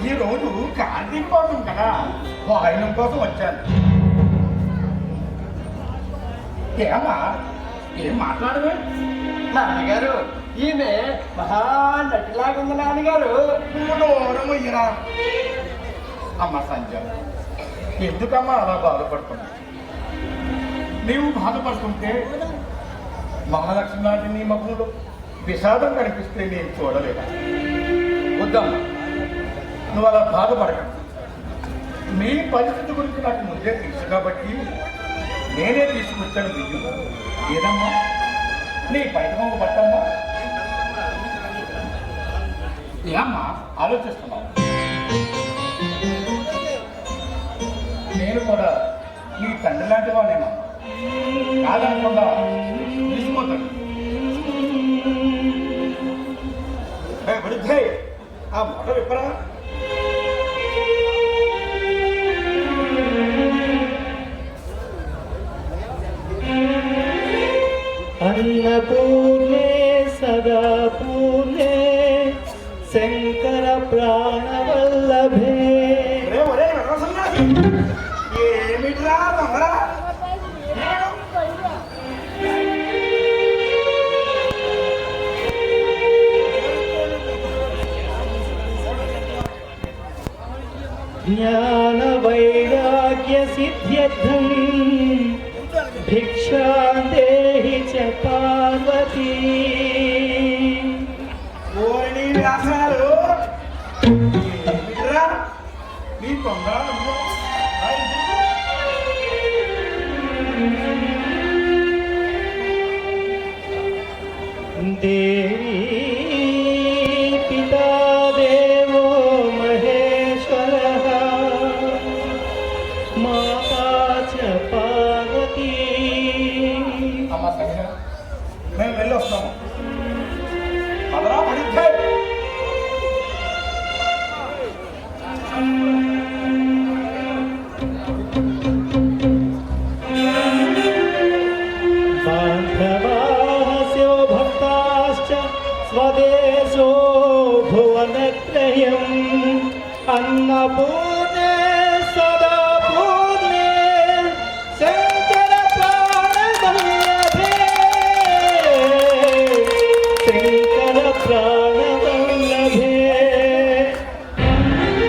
ఈ రోజు కార్తీక పౌర్ణమి కదా, వాయినం కోసం వచ్చాను. ఏమా ఏం మాట్లాడవే? నాన్నగారు ఈమె మహా నటిలాగుంది నాన్నగారు. నువ్వు దూరం అయ్యరా. అమ్మ సంజ, ఎందుకమ్మా అలా బాధపడుతున్నా? నీవు బాధపడుతుంటే మహాలక్ష్మి లాంటి నీ ముఖంలో విషాదం కనిపిస్తే నేను చూడలేదా? వద్దమ్మా, నువ్వు అలా బాధపడక. మీ పరిస్థితి గురించి నాకు ముందే తెలుసు కాబట్టి నేనే తీసుకొచ్చాను బియ్యం. ఏదమ్మా నీ బయట మొక్క పట్టమ్మా. ఏమ్మా ఆలోచిస్తున్నావు? నేను కూడా నీ తండ్రి లాంటి వాడేమా కాదనకుండా తీసుకుపోతాను. వృద్ధే ఆ మొట విప్పరా. अन्नपूर्णे सदा पूर्णे शंकर प्राणवल्लभे. ఏమిట్రా తొందరా? ज्ञान वैराग्य सिद्ध्यर्थं भिक्षां देहि च पार्वती. ఓరిని వ్యాసాలు ఏమిట్రా నీ తొందర? देवी पिता देवो महेश्वरः माता च पार्वती. అమ్మ సంజ, మేము వెళ్ళి వస్తాము. పదరా పడితే बान्धवास्यो भक्ताश्च स्वदेशो भुवनत्रयम् अन्नपूर्णा